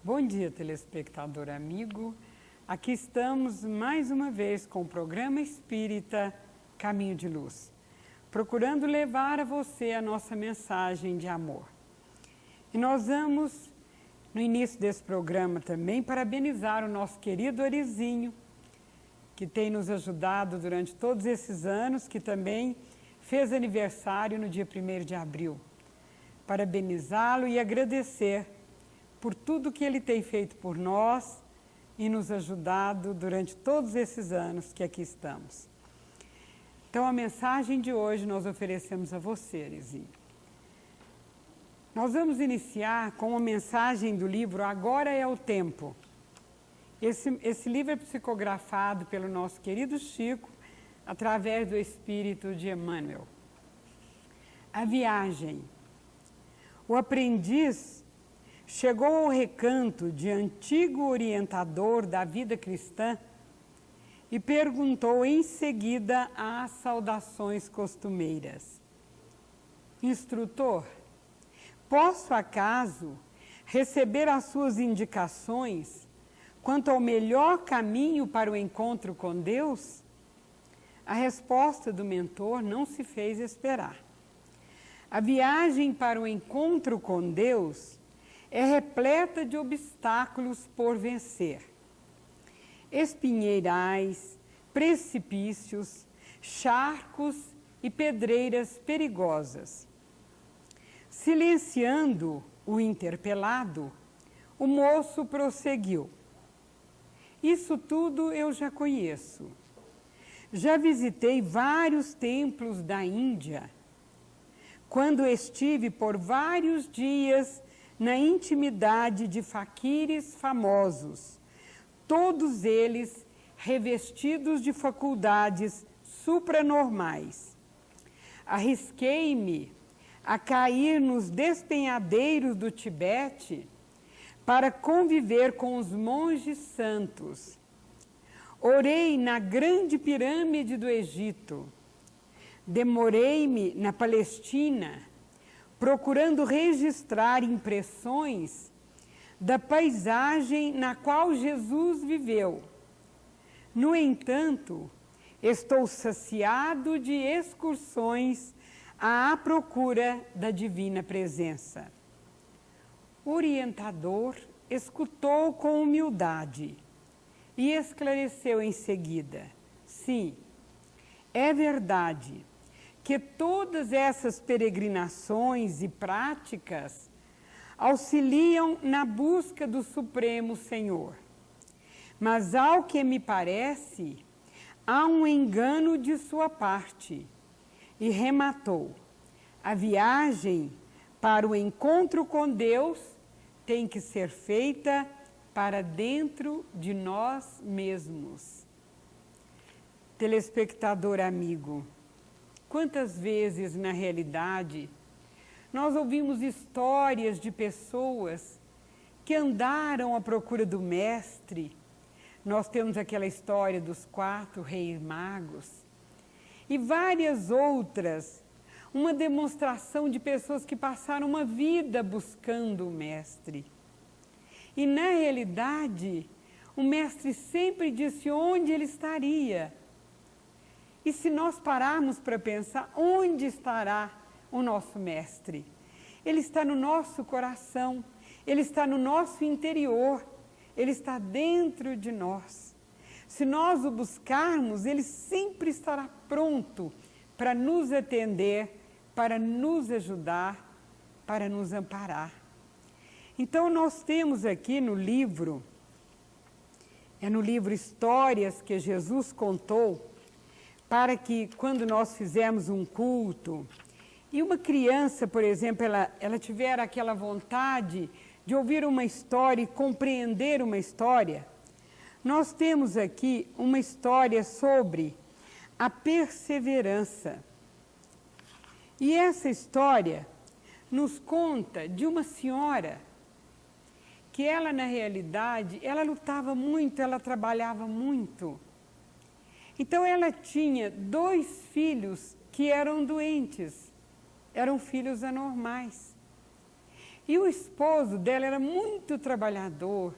Bom dia, telespectador amigo. Aqui estamos mais uma vez com o programa espírita Caminho de Luz, procurando levar a você a nossa mensagem de amor. E nós vamos, no início desse programa também, parabenizar o nosso querido Orizinho, que tem nos ajudado durante todos esses anos, que também fez aniversário no dia 1º de abril. Parabenizá-lo e agradecer por tudo que ele tem feito por nós e nos ajudado durante todos esses anos que aqui estamos. Então, a mensagem de hoje nós oferecemos a você, Erizinho. Nós vamos iniciar com uma mensagem do livro Agora é o Tempo. Esse livro é psicografado pelo nosso querido Chico, através do Espírito de Emmanuel. A viagem. O aprendiz chegou ao recanto de antigo orientador da vida cristã e perguntou em seguida as saudações costumeiras. Instrutor, posso acaso receber as suas indicações quanto ao melhor caminho para o encontro com Deus? A resposta do mentor não se fez esperar. A viagem para o encontro com Deus é repleta de obstáculos por vencer. Espinheirais, precipícios, charcos e pedreiras perigosas. Silenciando o interpelado, o moço prosseguiu. Isso tudo eu já conheço. Já visitei vários templos da Índia. Quando estive por vários dias na intimidade de faquires famosos, todos eles revestidos de faculdades supranormais. Arrisquei-me a cair nos despenhadeiros do Tibete para conviver com os monges santos. Orei na grande pirâmide do Egito. Demorei-me na Palestina, procurando registrar impressões da paisagem na qual Jesus viveu. No entanto, estou saciado de excursões à procura da divina presença. O orientador escutou com humildade e esclareceu em seguida: sim, é verdade que todas essas peregrinações e práticas auxiliam na busca do Supremo Senhor. Mas, ao que me parece, há um engano de sua parte. E rematou: a viagem para o encontro com Deus tem que ser feita para dentro de nós mesmos. Telespectador amigo, quantas vezes, na realidade, nós ouvimos histórias de pessoas que andaram à procura do Mestre. Nós temos aquela história dos 4 reis magos e várias outras, uma demonstração de pessoas que passaram uma vida buscando o Mestre. E, na realidade, o Mestre sempre disse onde ele estaria. E se nós pararmos para pensar, onde estará o nosso Mestre? Ele está no nosso coração, ele está no nosso interior, ele está dentro de nós. Se nós o buscarmos, ele sempre estará pronto para nos atender, para nos ajudar, para nos amparar. Então, nós temos aqui no livro Histórias que Jesus Contou, para que quando nós fizermos um culto, e uma criança, por exemplo, ela tiver aquela vontade de ouvir uma história e compreender uma história, nós temos aqui uma história sobre a perseverança. E essa história nos conta de uma senhora que ela, na realidade, ela lutava muito, ela trabalhava muito. Então, ela tinha 2 filhos que eram doentes, eram filhos anormais. E o esposo dela era muito trabalhador,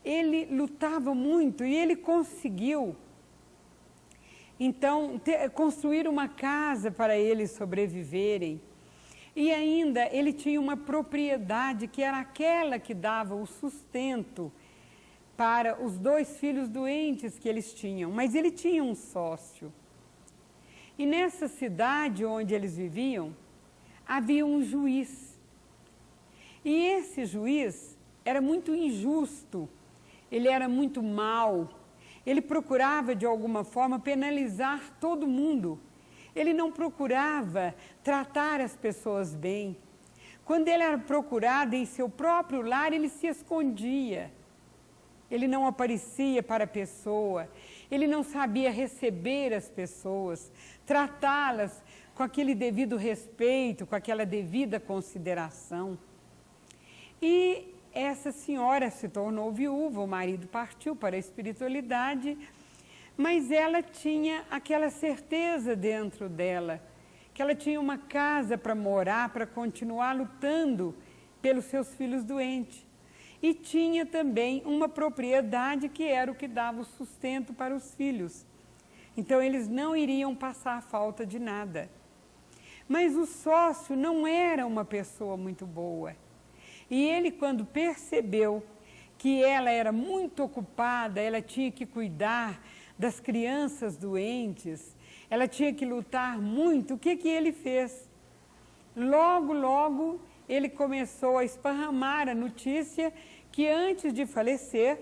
ele lutava muito e ele conseguiu, então, construir uma casa para eles sobreviverem. E ainda ele tinha uma propriedade que era aquela que dava o sustento para os 2 filhos doentes que eles tinham. Mas ele tinha um sócio. E nessa cidade onde eles viviam, havia um juiz. E esse juiz era muito injusto, ele era muito mau, ele procurava de alguma forma penalizar todo mundo. Ele não procurava tratar as pessoas bem. Quando ele era procurado em seu próprio lar, ele se escondia. Ele não aparecia para a pessoa, ele não sabia receber as pessoas, tratá-las com aquele devido respeito, com aquela devida consideração. E essa senhora se tornou viúva, o marido partiu para a espiritualidade, mas ela tinha aquela certeza dentro dela, que ela tinha uma casa para morar, para continuar lutando pelos seus filhos doentes. E tinha também uma propriedade que era o que dava o sustento para os filhos. Então eles não iriam passar falta de nada. Mas o sócio não era uma pessoa muito boa. E ele, quando percebeu que ela era muito ocupada, ela tinha que cuidar das crianças doentes, ela tinha que lutar muito, o que ele fez? Logo, ele começou a esparramar a notícia que antes de falecer,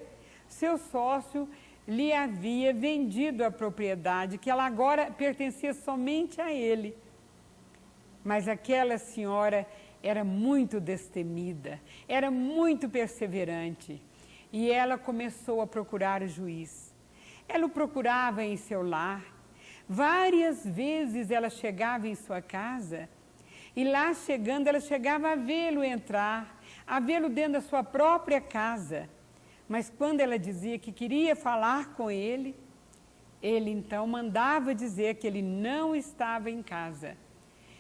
seu sócio lhe havia vendido a propriedade, que ela agora pertencia somente a ele. Mas aquela senhora era muito destemida, era muito perseverante, e ela começou a procurar o juiz. Ela o procurava em seu lar, várias vezes ela chegava em sua casa, e lá chegando ela chegava a vê-lo entrar, a vê-lo dentro da sua própria casa. Mas quando ela dizia que queria falar com ele então mandava dizer que ele não estava em casa.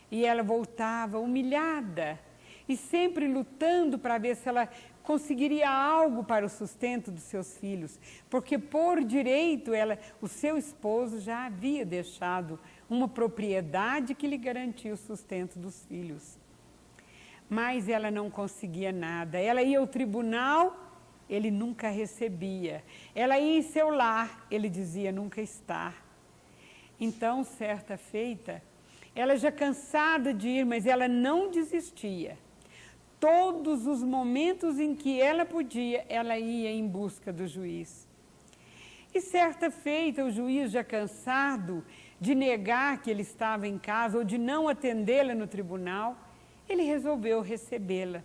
E ela voltava humilhada e sempre lutando para ver se ela conseguiria algo para o sustento dos seus filhos, porque por direito o seu esposo já havia deixado uma propriedade que lhe garantia o sustento dos filhos. Mas ela não conseguia nada. Ela ia ao tribunal, ele nunca recebia. Ela ia em seu lar, ele dizia nunca estar. Então, certa feita, ela já cansada de ir, mas ela não desistia. Todos os momentos em que ela podia, ela ia em busca do juiz. E certa feita, o juiz, já cansado de negar que ele estava em casa ou de não atendê-la no tribunal, ele resolveu recebê-la.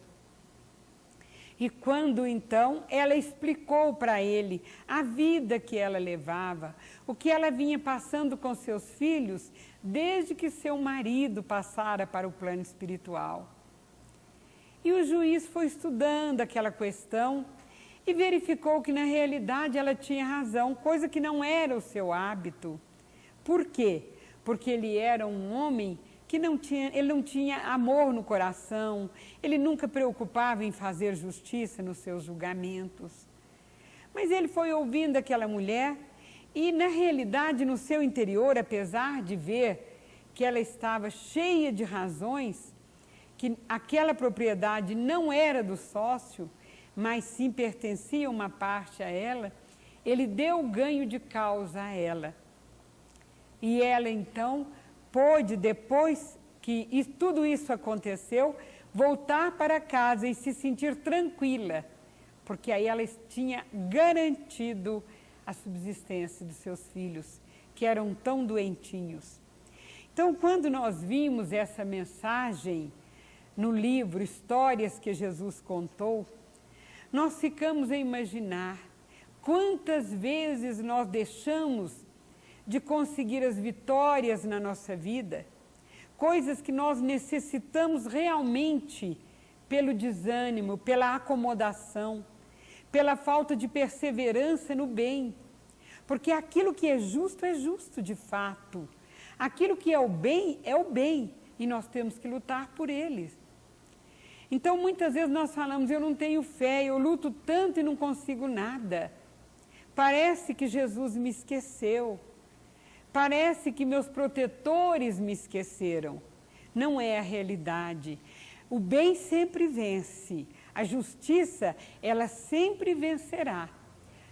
E quando então ela explicou para ele a vida que ela levava, o que ela vinha passando com seus filhos desde que seu marido passara para o plano espiritual. E o juiz foi estudando aquela questão e verificou que na realidade ela tinha razão, coisa que não era o seu hábito. Por quê? Porque ele era um homem que não tinha amor no coração, ele nunca preocupava em fazer justiça nos seus julgamentos. Mas ele foi ouvindo aquela mulher e, na realidade, no seu interior, apesar de ver que ela estava cheia de razões, que aquela propriedade não era do sócio, mas sim pertencia uma parte a ela, ele deu ganho de causa a ela. E ela, então, pôde, depois que tudo isso aconteceu, voltar para casa e se sentir tranquila, porque aí ela tinha garantido a subsistência dos seus filhos, que eram tão doentinhos. Então, quando nós vimos essa mensagem no livro Histórias que Jesus Contou, nós ficamos a imaginar quantas vezes nós deixamos de conseguir as vitórias na nossa vida, coisas que nós necessitamos realmente pelo desânimo, pela acomodação, pela falta de perseverança no bem. Porque aquilo que é justo de fato. Aquilo que é o bem, e nós temos que lutar por eles. Então, muitas vezes nós falamos, eu não tenho fé, eu luto tanto e não consigo nada. Parece que Jesus me esqueceu. Parece que meus protetores me esqueceram. Não é a realidade. O bem sempre vence. A justiça, ela sempre vencerá.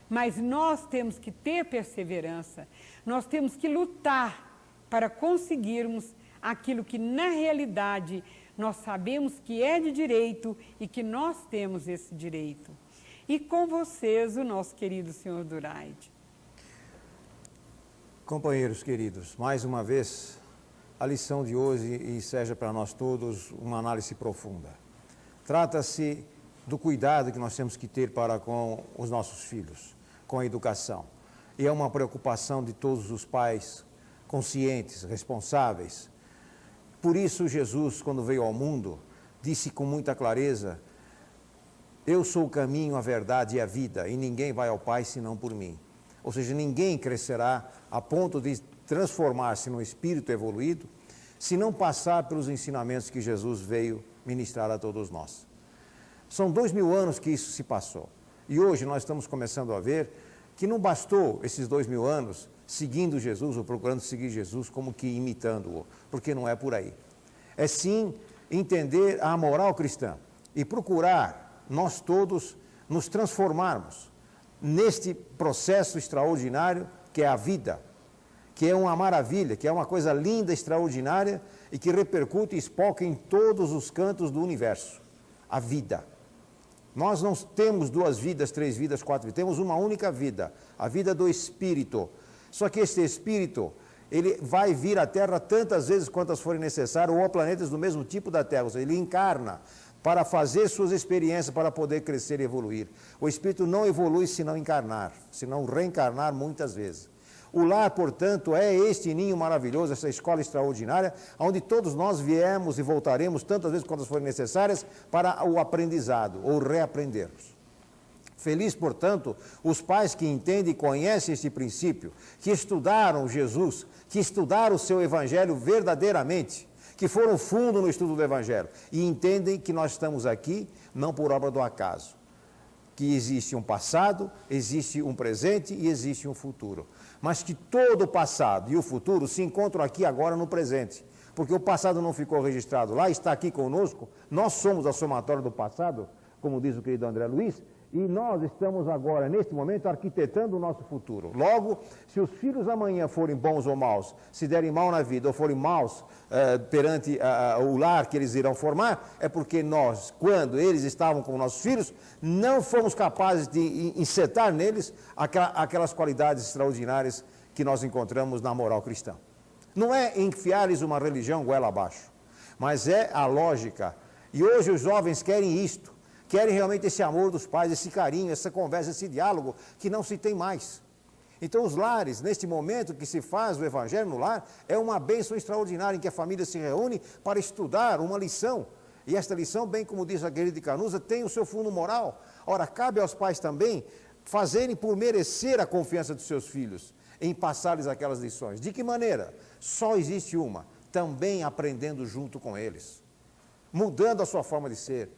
Mas nós temos que ter perseverança. Nós temos que lutar para conseguirmos aquilo que, na realidade, nós sabemos que é de direito e que nós temos esse direito. E com vocês, o nosso querido senhor Duraide. Companheiros queridos, mais uma vez, a lição de hoje seja para nós todos uma análise profunda. Trata-se do cuidado que nós temos que ter para com os nossos filhos, com a educação. E é uma preocupação de todos os pais conscientes, responsáveis. Por isso Jesus, quando veio ao mundo, disse com muita clareza: eu sou o caminho, a verdade e a vida, e ninguém vai ao Pai senão por mim. Ou seja, ninguém crescerá a ponto de transformar-se num espírito evoluído se não passar pelos ensinamentos que Jesus veio ministrar a todos nós. São 2000 anos que isso se passou. E hoje nós estamos começando a ver que não bastou esses 2000 anos seguindo Jesus ou procurando seguir Jesus como que imitando-o, porque não é por aí. É sim entender a moral cristã e procurar nós todos nos transformarmos neste processo extraordinário que é a vida, que é uma maravilha, que é uma coisa linda, extraordinária e que repercute e espoca em todos os cantos do universo. A vida. Nós não temos 2 vidas, 3 vidas, 4 vidas, temos uma única vida, a vida do Espírito. Só que este Espírito, ele vai vir à Terra tantas vezes quantas forem necessárias, ou a planetas do mesmo tipo da Terra, ou seja, ele encarna para fazer suas experiências, para poder crescer e evoluir. O Espírito não evolui se não encarnar, se não reencarnar muitas vezes. O lar, portanto, é este ninho maravilhoso, essa escola extraordinária, onde todos nós viemos e voltaremos tantas vezes quantas forem necessárias para o aprendizado, ou reaprendermos. Feliz, portanto, os pais que entendem e conhecem este princípio, que estudaram Jesus, que estudaram o seu Evangelho verdadeiramente, que foram fundo no estudo do Evangelho e entendem que nós estamos aqui não por obra do acaso, que existe um passado, existe um presente e existe um futuro, mas que todo o passado e o futuro se encontram aqui agora no presente, porque o passado não ficou registrado lá, está aqui conosco, nós somos a somatória do passado, como diz o querido André Luiz, e nós estamos agora, neste momento, arquitetando o nosso futuro. Logo, se os filhos amanhã forem bons ou maus, se derem mal na vida ou forem maus perante o lar que eles irão formar, é porque nós, quando eles estavam como nossos filhos, não fomos capazes de insetar neles aquelas qualidades extraordinárias que nós encontramos na moral cristã. Não é enfiar-lhes uma religião goela abaixo, mas é a lógica. E hoje os jovens querem isto. Querem realmente esse amor dos pais, esse carinho, essa conversa, esse diálogo que não se tem mais. Então os lares, neste momento que se faz o Evangelho no lar, é uma bênção extraordinária em que a família se reúne para estudar uma lição. E esta lição, bem como diz a querida Canusa, tem o seu fundo moral. Ora, cabe aos pais também fazerem por merecer a confiança dos seus filhos, em passar-lhes aquelas lições. De que maneira? Só existe uma, também aprendendo junto com eles, mudando a sua forma de ser.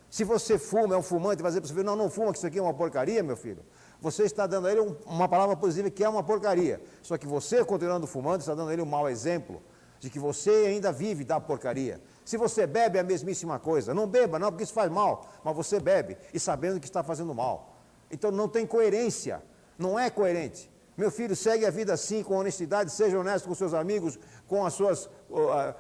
Se você fuma, é um fumante, vai dizer para o seu filho, não fuma, que isso aqui é uma porcaria, meu filho. Você está dando a ele uma palavra positiva que é uma porcaria. Só que você, continuando fumando, está dando a ele um mau exemplo de que você ainda vive da porcaria. Se você bebe, é a mesmíssima coisa. Não beba, não, porque isso faz mal. Mas você bebe e sabendo que está fazendo mal. Então não tem coerência, não é coerente. Meu filho, segue a vida assim, com honestidade, seja honesto com seus amigos, com as suas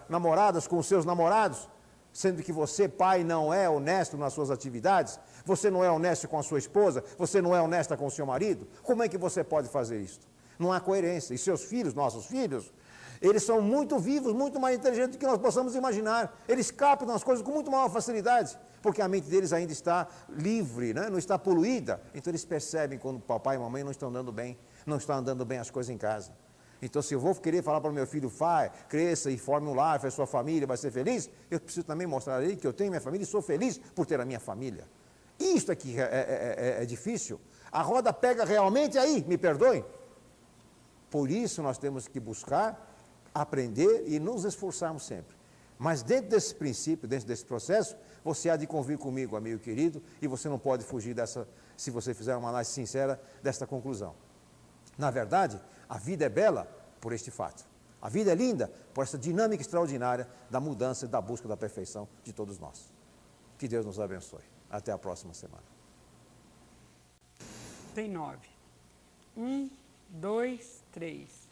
namoradas, com os seus namorados. Sendo que você, pai, não é honesto nas suas atividades, você não é honesto com a sua esposa, você não é honesta com o seu marido, como é que você pode fazer isso? Não há coerência. E seus filhos, nossos filhos, eles são muito vivos, muito mais inteligentes do que nós possamos imaginar. Eles captam as coisas com muito maior facilidade, porque a mente deles ainda está livre, né? Não está poluída. Então eles percebem quando o papai e a mamãe não estão andando bem, não estão andando bem as coisas em casa. Então, se eu vou querer falar para o meu filho, cresça e forme um lar, faz sua família, vai ser feliz, eu preciso também mostrar a ele que eu tenho minha família e sou feliz por ter a minha família. Isto aqui é difícil. A roda pega realmente aí, me perdoem. Por isso nós temos que buscar, aprender e nos esforçarmos sempre. Mas dentro desse princípio, dentro desse processo, você há de convir comigo, amigo querido, e você não pode fugir dessa, se você fizer uma análise sincera, desta conclusão. Na verdade, a vida é bela por este fato. A vida é linda por essa dinâmica extraordinária da mudança e da busca da perfeição de todos nós. Que Deus nos abençoe. Até a próxima semana. Tem 9. 1, 2, 3.